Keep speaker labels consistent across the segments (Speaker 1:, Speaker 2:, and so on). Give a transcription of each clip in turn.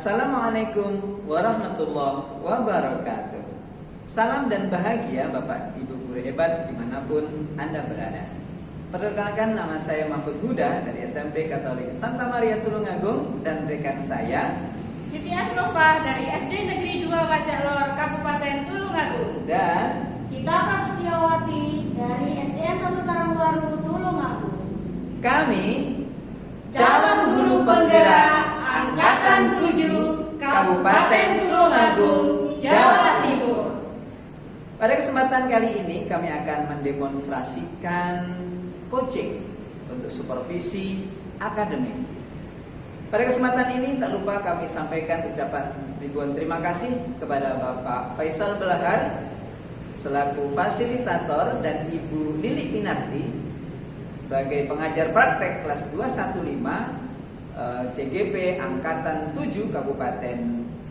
Speaker 1: Assalamualaikum warahmatullahi wabarakatuh. Salam dan bahagia Bapak Ibu guru hebat dimanapun Anda berada. Perkenalkan, nama saya Mahfud Huda dari SMP Katolik Santa Maria Tulungagung, dan rekan saya
Speaker 2: Siti Asrofah dari SD Negeri 2 Wajalor, Kabupaten Tulungagung.
Speaker 1: Dan
Speaker 3: Gita Prasetyawati dari SDN 1 Karangbaru, Tulungagung.
Speaker 1: kami calon guru penggerak Angkatan 7 Kabupaten Tulungagung, Jawa Timur. Pada kesempatan kali ini kami akan mendemonstrasikan coaching untuk supervisi akademik. Pada kesempatan ini tak lupa kami sampaikan ucapan ribuan terima kasih kepada Bapak Faisal Belahar selaku fasilitator dan Ibu Lili Pinarti sebagai pengajar praktek kelas 215 CGP Angkatan 7 Kabupaten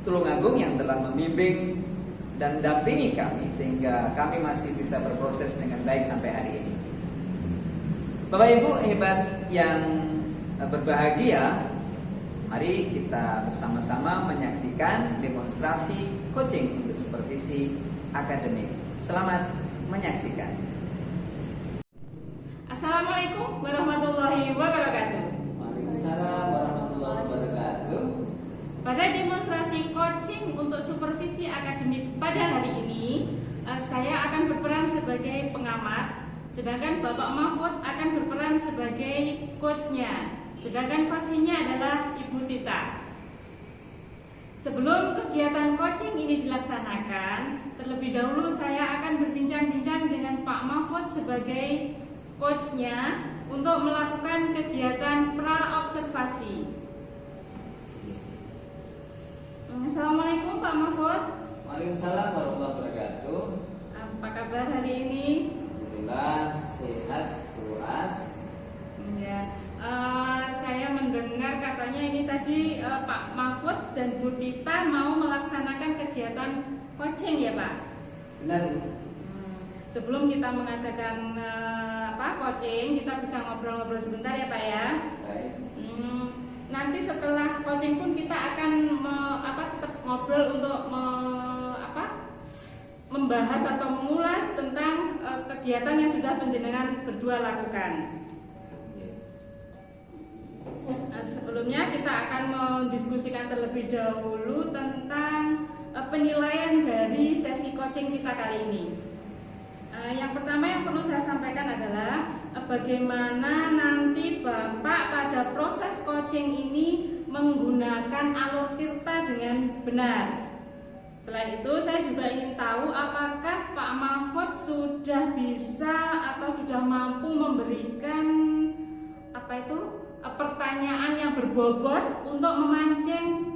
Speaker 1: Tulungagung yang telah membimbing dan dampingi kami sehingga kami masih bisa berproses dengan baik sampai hari ini. Bapak Ibu hebat yang berbahagia, mari kita bersama-sama menyaksikan demonstrasi coaching untuk supervisi akademik. Selamat menyaksikan.
Speaker 2: Assalamualaikum warahmatullahi wabarakatuh.
Speaker 1: Waalaikumsalam warahmatullahi wabarakatuh.
Speaker 2: Pada demonstrasi coaching untuk supervisi akademik pada hari ini, saya akan berperan sebagai pengamat, sedangkan Bapak Mahfud akan berperan sebagai coachnya, sedangkan coachingnya adalah Ibu Tita. Sebelum kegiatan coaching ini dilaksanakan, terlebih dahulu saya akan berbincang-bincang dengan Pak Mahfud sebagai coachnya untuk melakukan kegiatan pra-observasi. Assalamualaikum Pak Mahfud.
Speaker 1: Waalaikumsalam warahmatullahi wabarakatuh.
Speaker 2: Apa kabar hari ini?
Speaker 1: Alhamdulillah sehat, puas.
Speaker 2: Ya, saya mendengar katanya ini tadi Pak Mahfud dan Bu Tita mau melaksanakan kegiatan coaching ya Pak?
Speaker 1: Benar Bu.
Speaker 2: Sebelum kita mengadakan coaching, kita bisa ngobrol-ngobrol sebentar ya Pak ya.
Speaker 1: Baik.
Speaker 2: Nanti setelah coaching pun kita akan tetap ngobrol untuk membahas atau mengulas tentang kegiatan yang sudah panjenengan berdua lakukan. Sebelumnya kita akan mendiskusikan terlebih dahulu tentang penilaian dari sesi coaching kita kali ini. Yang pertama yang perlu saya sampaikan adalah bagaimana nanti Bapak pada proses coaching ini menggunakan alur tirta dengan benar. Selain itu saya juga ingin tahu apakah Pak Mahfud sudah bisa atau sudah mampu memberikan pertanyaan yang berbobot untuk memancing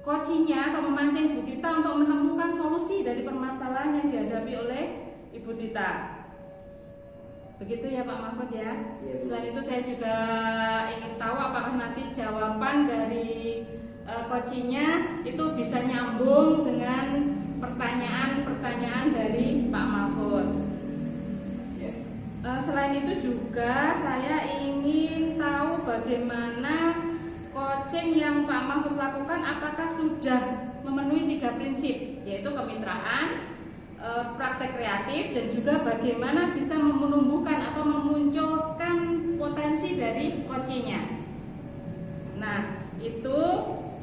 Speaker 2: coachingnya atau memancing Bu Tita untuk menemukan solusi dari permasalahan yang dihadapi oleh Ibu Tita. Begitu ya Pak Mahfud ya.
Speaker 1: Yes.
Speaker 2: Selain itu saya juga ingin tahu apakah nanti jawaban dari coachingnya itu bisa nyambung dengan pertanyaan-pertanyaan dari Pak Mahfud. Selain itu juga saya ingin tahu bagaimana coaching yang Pak Mahfud lakukan apakah sudah memenuhi 3 prinsip, yaitu kemitraan, praktek kreatif, dan juga bagaimana bisa menumbuhkan atau memunculkan potensi dari coachingnya. Nah, itu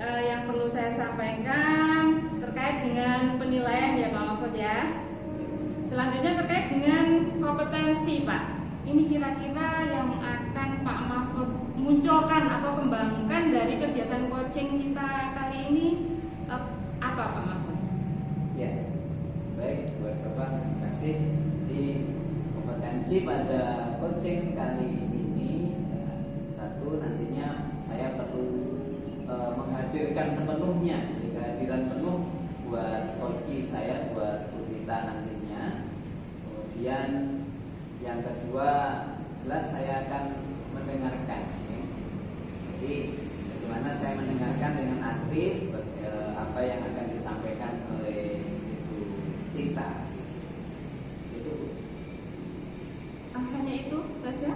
Speaker 2: yang perlu saya sampaikan terkait dengan penilaian ya Pak Mahfud ya. Selanjutnya terkait dengan kompetensi Pak. Ini kira-kira yang akan Pak Mahfud munculkan atau kembangkan dari kegiatan coaching kita kali ini apa Pak Mahfud?
Speaker 1: Ya. Baik, Bu Asrofah, terima kasih. Di kompetensi pada coaching kali ini, satu, nantinya saya perlu menghadirkan sepenuhnya, kehadiran penuh buat coach saya, buat Bu Tita nantinya. Kemudian yang kedua, jelas saya akan mendengarkan. Jadi bagaimana saya mendengarkan dengan aktif apa yang akan disampaikan oleh Tita. Itu
Speaker 2: hanya itu saja.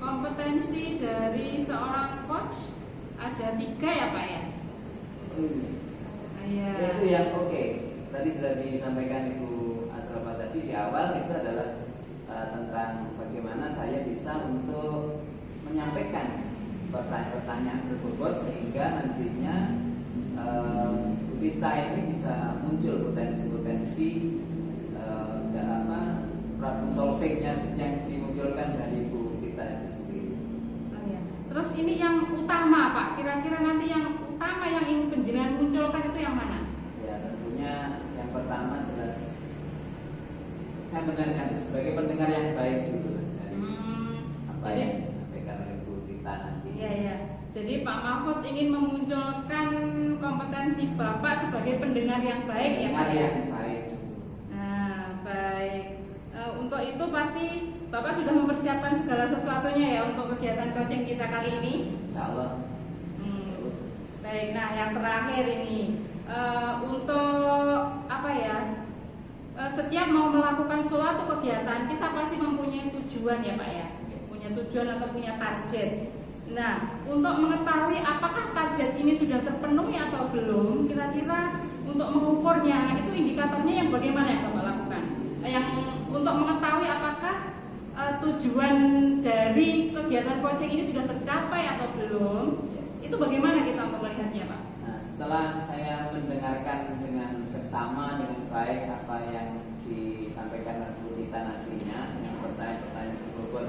Speaker 2: Kompetensi dari seorang coach ada 3 ya Pak ya. Iya.
Speaker 1: Itu yang oke. Tadi sudah disampaikan Ibu Asrafah tadi di awal, itu adalah tentang bagaimana saya bisa untuk menyampaikan pertanyaan-pertanyaan berbobot sehingga nantinya Bu Tita ini bisa muncul potensi-potensi problem solvingnya yang dimunculkan dari Bu Tita itu sendiri.
Speaker 2: Oh, iya. Terus ini yang utama Pak, kira-kira nanti yang utama yang ingin penjenengan munculkan itu yang mana?
Speaker 1: Ya tentunya yang pertama jelas saya mendengarkan sebagai pendengar yang baik dulu dari apa yang disampaikan oleh Bu Tita nanti.
Speaker 2: Iya ya. Jadi Pak Mahfud ingin memunculkan kompetensi Bapak sebagai pendengar yang baik ya Pak.
Speaker 1: Pendengar yang baik.
Speaker 2: Nah baik. Untuk itu pasti Bapak sudah mempersiapkan segala sesuatunya ya untuk kegiatan coaching kita kali ini.
Speaker 1: Insya Allah.
Speaker 2: Baik. Nah yang terakhir ini untuk apa ya? Setiap mau melakukan suatu kegiatan kita pasti mempunyai tujuan ya Pak ya. Punya tujuan atau punya target. Nah, untuk mengetahui apakah target ini sudah terpenuhi atau belum, kira-kira untuk mengukurnya itu indikatornya yang bagaimana yang Bapak lakukan? Yang untuk mengetahui apakah tujuan dari kegiatan coaching ini sudah tercapai atau belum, itu bagaimana kita untuk melihatnya Pak?
Speaker 1: Nah, setelah saya mendengarkan dengan seksama dengan baik apa yang disampaikan oleh Bu Tita nantinya, dengan pertanyaan-pertanyaan berbobot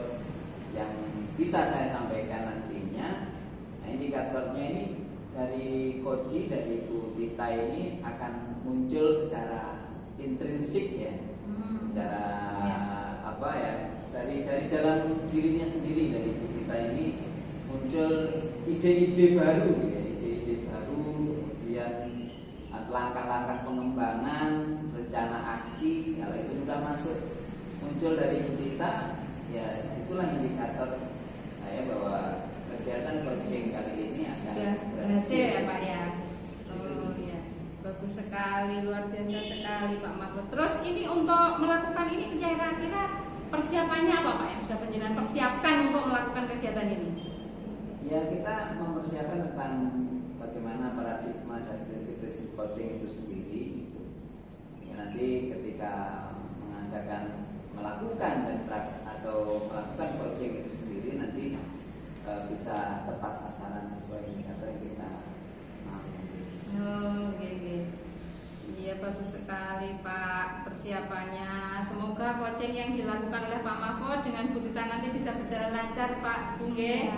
Speaker 1: yang bisa saya sampaikan nantinya, nah indikatornya ini dari Koji, dari Bu Tita ini akan muncul secara intrinsik ya, secara apa ya, dari dalam dirinya sendiri, dari Bu Tita ini muncul ide-ide baru ya, ide-ide baru, kemudian langkah-langkah pengembangan, rencana aksi, kalau itu sudah masuk muncul dari Bu Tita, ya itulah indikator saya bahwa kegiatan coaching kali ini akan
Speaker 2: Sudah berhasil ya Pak ya. Oh ya, bagus sekali, luar biasa sekali Pak Mahfud. Terus ini untuk melakukan ini kira-kira persiapannya apa Pak yang sudah penjenengan persiapkan untuk melakukan kegiatan ini?
Speaker 1: Ya kita mempersiapkan tentang bagaimana paradigma dan prinsip-prinsip coaching itu sendiri, gitu. Sehingga nanti ketika melakukan atau melakukan coaching itu sendiri nanti bisa tepat sasaran sesuai indikator yang kita mau.
Speaker 2: Oh, iya bagus sekali Pak persiapannya. Semoga coaching yang dilakukan oleh Pak Mahfud dengan Bu Tita nanti bisa berjalan lancar Pak Bungge.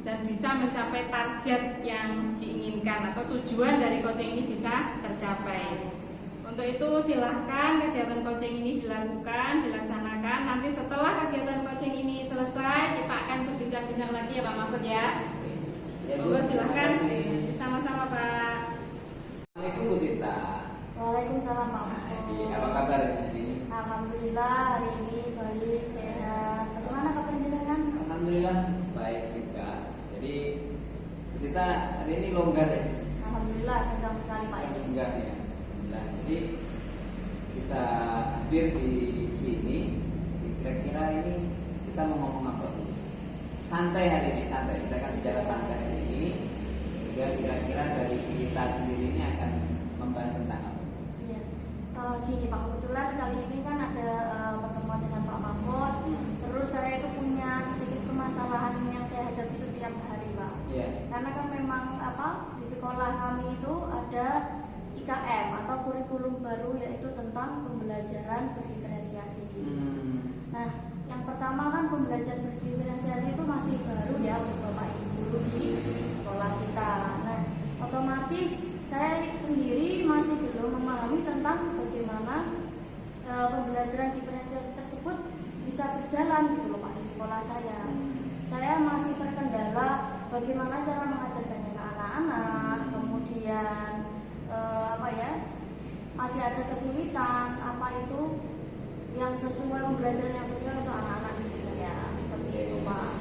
Speaker 2: Dan bisa mencapai target yang diinginkan atau tujuan dari coaching ini bisa tercapai. Untuk itu silahkan kegiatan coaching ini dilaksanakan. Nanti setelah kegiatan coaching ini selesai kita akan berbincang-bincang lagi ya Pak Mahfud ya. Silahkan sama-sama Pak.
Speaker 1: Assalamualaikum Bu Tita.
Speaker 3: Waalaikumsalam Pak Mahfud.
Speaker 1: Apa kabar hari ini?
Speaker 3: Alhamdulillah hari ini baik, sehat. Bagaimana kabar jenengan?
Speaker 1: Alhamdulillah baik juga. Jadi Bu Tita hari ini longgar ya?
Speaker 3: Alhamdulillah senang sekali Pak.
Speaker 1: Longgar ya. Alhamdulillah. Jadi bisa hadir di sini. Kira-kira ini kita mau ngomong apa Bu? Santai hari ini, santai. Kita akan bicara santai hari ini. Kira-kira dari kita sendiri ini akan membahas tentang apa?
Speaker 3: Iya. Gini Pak, kebetulan kali ini kan ada pertemuan dengan Pak Mahfud. Terus saya itu punya sedikit permasalahan yang saya hadapi setiap hari Pak.
Speaker 1: Iya.
Speaker 3: Karena kan memang di sekolah kami itu ada IKM atau kurikulum baru, yaitu tentang pembelajaran berdiferensiasi. Nah, yang pertama kan pembelajaran berdiferensiasi itu masih baru ya untuk Bapak Ibu guru di sekolah kita. Nah, otomatis saya sendiri masih belum memahami tentang bagaimana pembelajaran diferensiasi tersebut bisa berjalan gitu loh Pak di sekolah saya. Saya masih terkendala bagaimana cara mengajarkannya ke anak-anak, kemudian masih ada kesulitan apa itu yang sesuai, pembelajaran yang sesuai untuk anak-anak didik saya, seperti itu Pak.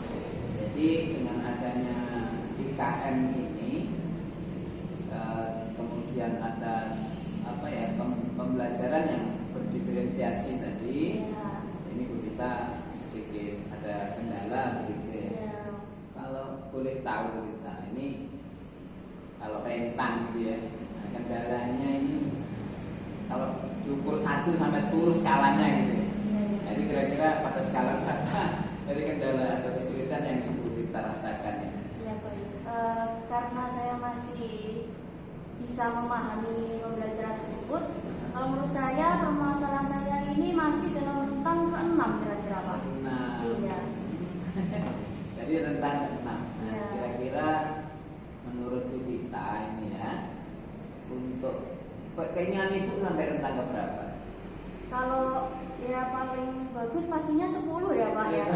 Speaker 1: Jadi dengan adanya IKM ini, kemudian ada pembelajaran yang berdiferensiasi tadi, ini Bu Tita sedikit ada kendala begitu ya. Kalau boleh tahu Bu Tita, ini kalau rentang gitu ya. Nah, kendalanya ini kalau diukur 1 sampai 10 skalanya gitu ya. Jadi kira-kira pada skala berapa dari kendala atau kesulitan yang Ibu kita rasakan ya?
Speaker 3: Ya baik. Karena saya masih bisa memahami pembelajaran tersebut, kalau menurut saya permasalahan saya ini masih dalam rentang ke-6 kira-kira Pak.
Speaker 1: Nah,
Speaker 3: Iya.
Speaker 1: jadi rentang ke-6. Nah,
Speaker 3: Iya.
Speaker 1: kira-kira menurut Bu Tita ini ya, untuk keinginan Ibu sampai rentang ke berapa?
Speaker 3: Kalau ya paling bagus pastinya 10 ya Pak ya,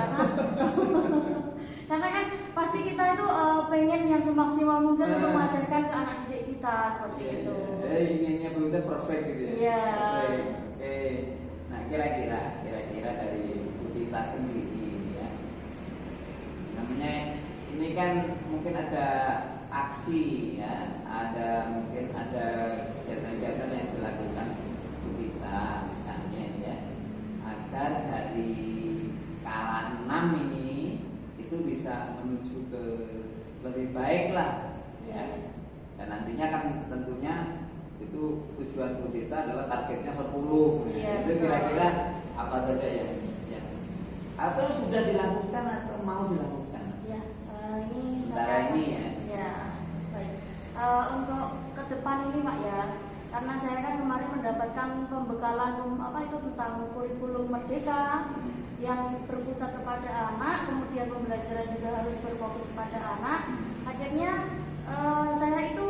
Speaker 3: karena kan pasti kita itu pengen yang semaksimal mungkin untuk mengajarkan ke anak didik kita seperti itu.
Speaker 1: Inginnya Bu Tita perfect gitu ya.
Speaker 3: Iya.
Speaker 1: Perfect. Oke. Nah, kira-kira dari Bu Tita sendiri ya. Namanya ini kan mungkin ada aksi ya, mungkin ada kegiatan-kegiatan yang dilakukan Bu Tita misalnya ya, agar dari skala 6 ini itu bisa menuju ke lebih baik lah ya. Dan nantinya kan tentunya itu tujuan Bu Tita adalah targetnya 10.
Speaker 3: Iya,
Speaker 1: Itu
Speaker 3: betul.
Speaker 1: kira-kira apa saja ya? Atau sudah dilakukan atau mau dilakukan?
Speaker 3: Ya, ini
Speaker 1: Sementara
Speaker 3: saya
Speaker 1: ini ya.
Speaker 3: Ya, baik. Untuk ke depan ini Pak ya, karena saya kan kemarin mendapatkan pembekalan itu tentang kurikulum merdeka yang berpusat kepada anak, kemudian pembelajaran juga harus berfokus kepada anak. Akhirnya saya itu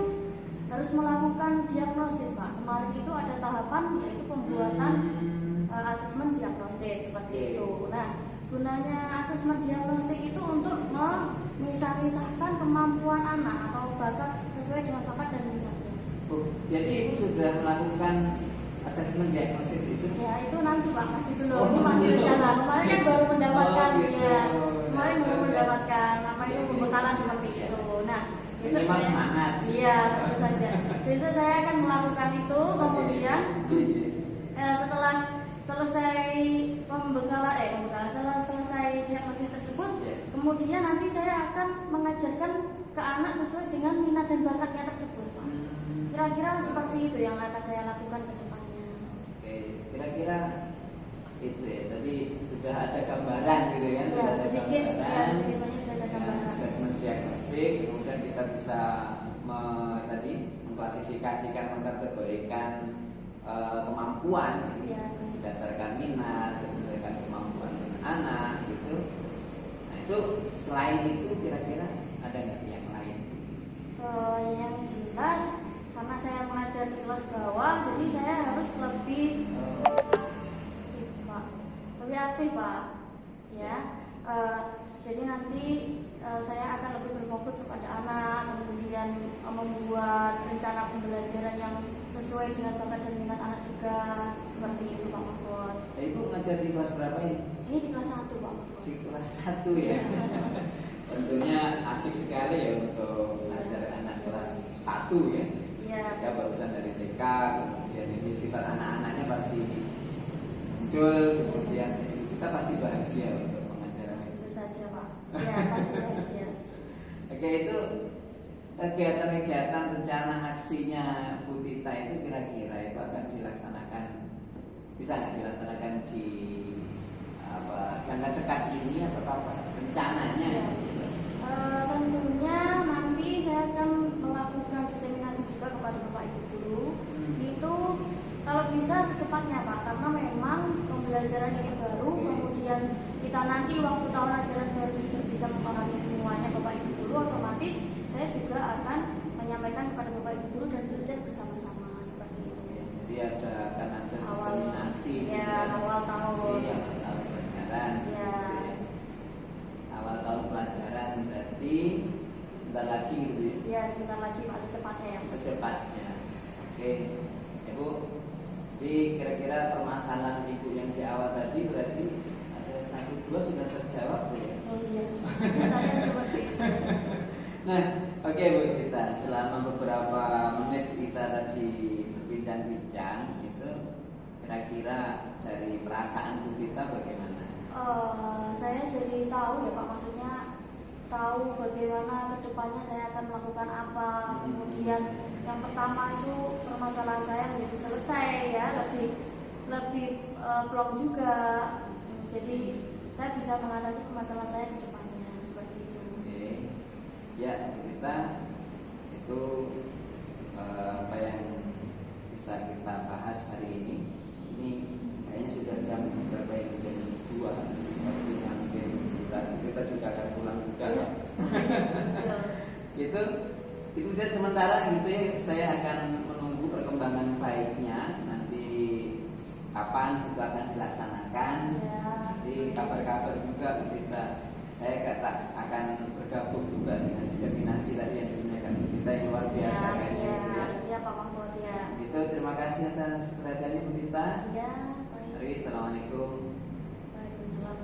Speaker 3: harus melakukan diagnosis Pak. Kemarin itu ada tahapan yaitu pembuatan asesmen diagnosis seperti itu. Nah, gunanya asesmen diagnostik itu untuk memisah-misahkan kemampuan anak atau bakat sesuai dengan bakat dan minatnya.
Speaker 1: Jadi Ibu sudah melakukan asesmen diagnosis itu?
Speaker 3: Ya itu nanti Pak, masih belum.
Speaker 1: Oh,
Speaker 3: Ini masih
Speaker 1: belum.
Speaker 3: berjalan. Kemarin kan baru mendapatkan
Speaker 1: Oh, gitu.
Speaker 3: ya. Kemarin baru
Speaker 1: Luar biasa.
Speaker 3: mendapatkan apa itu
Speaker 1: Iya,
Speaker 3: pembekalan
Speaker 1: iya.
Speaker 3: seperti
Speaker 1: Iya.
Speaker 3: itu. Nah,
Speaker 1: Ini Mas semangat.
Speaker 3: Iya, tentu saja. Besok saya akan melakukan itu, kemudian setelah selesai selesai diagnosis tersebut, kemudian nanti saya akan mengajarkan ke anak sesuai dengan minat dan bakatnya tersebut, Pak. Kira-kira seperti itu yang akan saya lakukan ke depannya.
Speaker 1: Oke, kira-kira itu ya. Tadi sudah ada gambaran gitu kan?
Speaker 3: Ya,
Speaker 1: Sudah ada
Speaker 3: sedikit
Speaker 1: gambaran.
Speaker 3: banyak sudah ada gambaran.
Speaker 1: Asesmen diagnostik, kemudian kita bisa mengklasifikasikan, mengkategorikan kemampuan
Speaker 3: Iya,
Speaker 1: berdasarkan minat, berdasarkan kemampuan anak gitu. Nah itu selain itu kira-kira ada nggak yang lain?
Speaker 3: Yang jelas karena saya mengajar di kelas bawah, jadi saya harus lebih aktif, Pak. Lebih aktif, Pak. Ya. Jadi nanti saya akan lebih berfokus kepada anak, kemudian membuat rencana pembelajaran yang sesuai dengan bakat dan minat anak juga, seperti itu Pak Mahfud.
Speaker 1: Ibu ngajar di kelas berapa ini?
Speaker 3: Ini di kelas 1 Pak Mahfud.
Speaker 1: Di kelas 1 ya. Tentunya asik sekali ya untuk ngajar anak kelas 1 ya.
Speaker 3: Iya.
Speaker 1: Ya barusan dari TK, kemudian ini sifat anak-anaknya pasti muncul, kemudian kita pasti bahagia untuk pengajaran itu.
Speaker 3: Itu saja Pak. Ya pasti bahagia.
Speaker 1: Oke, itu kegiatan-kegiatan rencana aksinya Bu Tita itu kira-kira itu akan dilaksanakan, bisa nggak dilaksanakan di jangka dekat ini atau apa rencananya?
Speaker 3: Ya. Tentunya nanti saya akan melakukan diseminasi juga kepada Bapak Ibu guru. Itu kalau bisa secepatnya Pak, karena memang pembelajaran ini baru, kemudian kita nanti waktu tahun ajaran baru sudah bisa memahami semuanya Bapak Ibu guru, otomatis saya juga akan menyampaikan kepada Bapak Ibu guru dan belajar bersama-sama seperti itu.
Speaker 1: Jadi akan ada diseminasi
Speaker 3: awal tahun.
Speaker 1: Awal pelajaran.
Speaker 3: Ya.
Speaker 1: Awal tahun pelajaran berarti sebentar lagi gitu ya.
Speaker 3: Ya sebentar lagi Pak, secepatnya ya.
Speaker 1: Secepatnya. Oke, Ibu. Jadi kira-kira permasalahan Ibu yang di awal tadi berarti ada 1-2 sudah terjawab ya.
Speaker 3: Oh iya. Tanya seperti itu.
Speaker 1: Nah, oke Bu Tita, selama beberapa menit kita tadi berbincang-bincang itu kira-kira dari perasaan Bu Tita bagaimana?
Speaker 3: Saya jadi tahu ya Pak, maksudnya tahu bagaimana kedepannya saya akan melakukan apa. Kemudian yang pertama itu permasalahan saya menjadi selesai ya, lebih plong juga. Jadi saya bisa mengatasi permasalahan saya ke depannya seperti itu.
Speaker 1: Oke. Ya, kita itu apa yang bisa kita bahas hari ini. Ini kayaknya sudah jam berapa ya? Jam 2. Waktunya mungkin kita juga akan pulang juga.
Speaker 3: Iya.
Speaker 1: itu dan sementara gitu ya, saya akan menunggu perkembangan baiknya nanti kapan itu akan dilaksanakan.
Speaker 3: Ya.
Speaker 1: Nanti kabar-kabar juga kita, saya akan bergabung juga dengan diseminasi tadi yang ditanyakan kita yang luar biasa
Speaker 3: Ya,
Speaker 1: kayaknya
Speaker 3: ya,
Speaker 1: gitu ya.
Speaker 3: siap Pak Mahfud ya.
Speaker 1: Itu terima kasih atas perhatiannya Bu Tita.
Speaker 3: Ya, baik.
Speaker 1: Mari, assalamualaikum.
Speaker 3: Waalaikumsalam.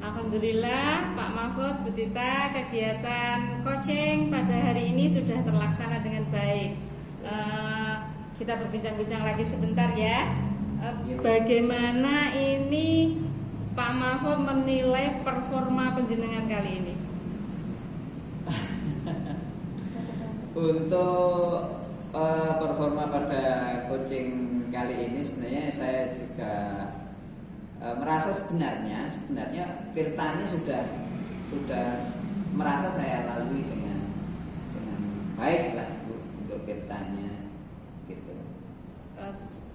Speaker 2: Alhamdulillah Pak Mahfud, Bu Tita, kegiatan coaching pada hari ini sudah terlaksana dengan baik. Kita berbincang-bincang lagi sebentar ya. Bagaimana ini Pak Mahfud menilai performa penjenengan kali ini?
Speaker 1: Untuk performa pada coaching kali ini sebenarnya saya juga merasa sebenarnya Tirtani sudah merasa saya lalui dengan baik lah Bu, untuk Tirtanya gitu.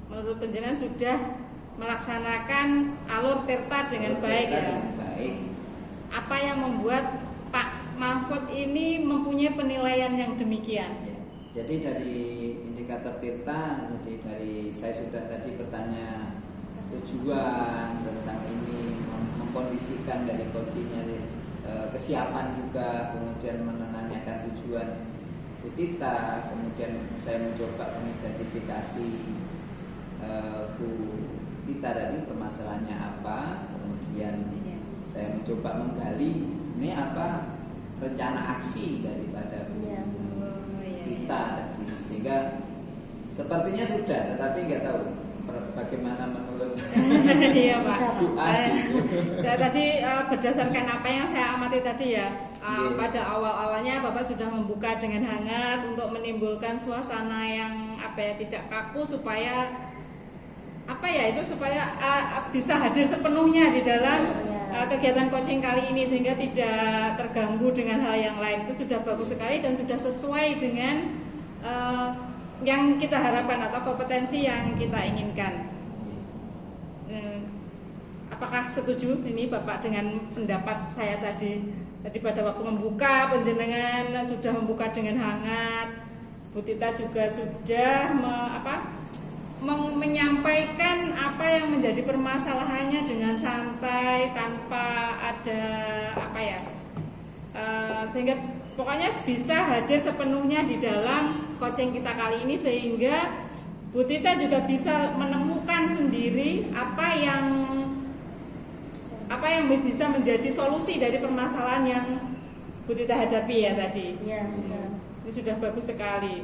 Speaker 2: Menurut penjenengan sudah melaksanakan alur tirta dengan baik ya.
Speaker 1: Dengan baik.
Speaker 2: Apa yang membuat Pak Mahfud ini mempunyai penilaian yang demikian?
Speaker 1: Ya. Jadi dari indikator Tirta, jadi dari saya sudah tadi bertanya tujuan tentang ini, mengkondisikan dari coachingnya, kesiapan juga, kemudian menanyakan tujuan Bu Tita, kemudian saya mencoba mengidentifikasi Bu Tita tadi permasalahannya apa, kemudian saya mencoba menggali sebenarnya apa rencana aksi daripada Bu Tita tadi, sehingga sepertinya sudah, tetapi nggak tahu bagaimana menurut
Speaker 2: Iya Pak.
Speaker 1: Bu Asi.
Speaker 2: Saya tadi berdasarkan apa yang saya amati tadi ya,
Speaker 1: Iya.
Speaker 2: pada awal-awalnya Bapak sudah membuka dengan hangat untuk menimbulkan suasana yang tidak kaku supaya supaya bisa hadir sepenuhnya di dalam kegiatan coaching kali ini sehingga tidak terganggu dengan hal yang lain. Itu sudah bagus sekali dan sudah sesuai dengan yang kita harapkan atau kompetensi yang kita inginkan. Apakah setuju ini Bapak dengan pendapat saya tadi pada waktu membuka penjenengan sudah membuka dengan hangat, Bu Tita juga sudah menyampaikan apa yang menjadi permasalahannya dengan santai tanpa ada sehingga pokoknya bisa hadir sepenuhnya di dalam coaching kita kali ini sehingga Bu Tita juga bisa menemukan sendiri apa yang bisa menjadi solusi dari permasalahan yang Bu Tita hadapi ya tadi.
Speaker 3: Iya, sudah.
Speaker 2: Ini sudah bagus sekali.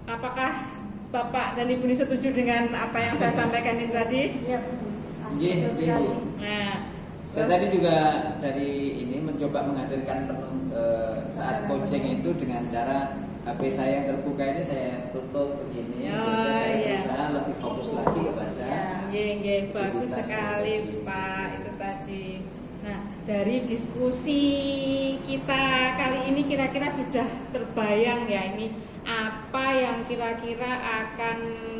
Speaker 2: Apakah Bapak dan Ibu ini setuju dengan apa yang saya sampaikan ini tadi?
Speaker 3: Iya,
Speaker 1: Iya,
Speaker 3: setuju sekali.
Speaker 2: Nah,
Speaker 1: saya tadi juga dari ini mencoba menghadirkan saat coaching itu dengan cara HP saya yang terbuka ini saya tutup begini sehingga saya berusaha lebih fokus lagi kepada
Speaker 2: bagus sekali Pak itu tadi. Nah, dari diskusi kita kali ini kira-kira sudah terbayang ya ini apa yang kira-kira akan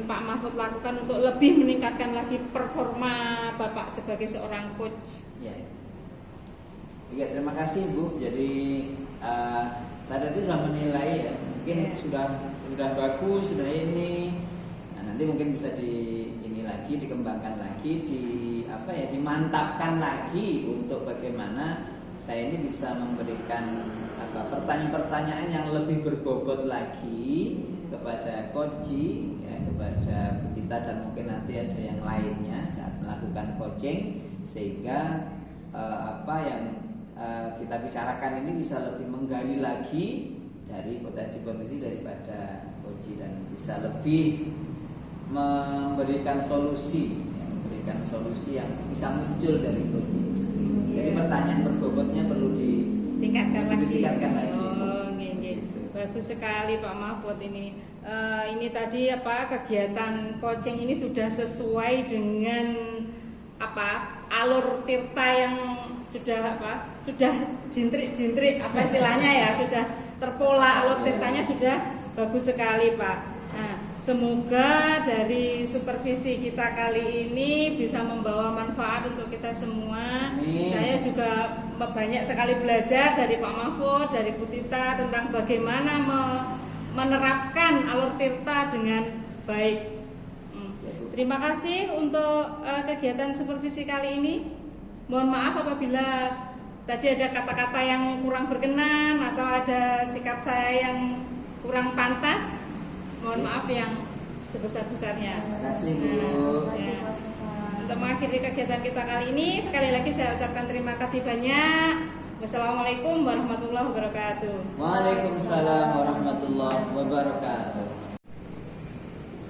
Speaker 2: Pak Mahfud lakukan untuk lebih meningkatkan lagi performa Bapak sebagai seorang coach.
Speaker 1: Ya, terima kasih Bu. Jadi saya tadi sudah menilai ya, mungkin sudah bagus, sudah ini. Nah, nanti mungkin bisa dikembangkan lagi, dimantapkan lagi untuk bagaimana saya ini bisa memberikan pertanyaan-pertanyaan yang lebih berbobot lagi kepada coaching ya, kepada kita dan mungkin nanti ada yang lainnya saat melakukan coaching sehingga apa yang kita bicarakan ini bisa lebih menggali lagi dari potensi-potensi daripada coaching dan bisa lebih memberikan solusi yang bisa muncul dari coaching itu sendiri. Jadi pertanyaan berbobotnya perlu
Speaker 2: tingkatkan lagi.
Speaker 1: ditingkatkan lagi.
Speaker 2: Oh, nggih, nggih.
Speaker 1: Gitu.
Speaker 2: Bagus sekali Pak Mahfud ini. Ini tadi kegiatan coaching ini sudah sesuai dengan alur tirta yang sudah jintrik istilahnya ya, sudah terpola alur tirtanya sudah bagus sekali Pak. Nah, semoga dari supervisi kita kali ini bisa membawa manfaat untuk kita semua.
Speaker 1: Amin.
Speaker 2: Saya juga banyak sekali belajar dari Pak Mahfud, dari Bu Tita tentang bagaimana menerapkan alur tirta dengan baik. Terima kasih untuk kegiatan supervisi kali ini. Mohon maaf apabila tadi ada kata-kata yang kurang berkenan atau ada sikap saya yang kurang pantas. Mohon maaf yang sebesar-besarnya.
Speaker 1: Terima kasih Bu.
Speaker 2: Ya. Untuk mengakhiri kegiatan kita kali ini, sekali lagi saya ucapkan terima kasih banyak. Wassalamualaikum warahmatullahi wabarakatuh.
Speaker 1: Waalaikumsalam warahmatullahi wabarakatuh.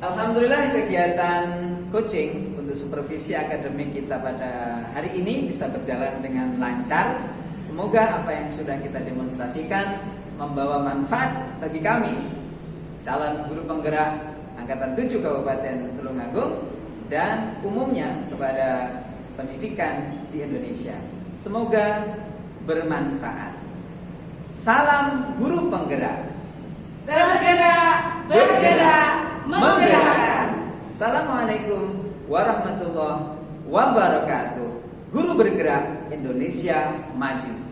Speaker 1: Alhamdulillah kegiatan coaching untuk supervisi akademik kita pada hari ini bisa berjalan dengan lancar. Semoga apa yang sudah kita demonstrasikan membawa manfaat bagi kami, calon guru penggerak Angkatan 7 Kabupaten Tulungagung, dan umumnya kepada pendidikan di Indonesia. Semoga bermanfaat. Salam guru penggerak. Bergerak, menggerakkan. Assalamualaikum warahmatullahi wabarakatuh. Guru bergerak Indonesia maju.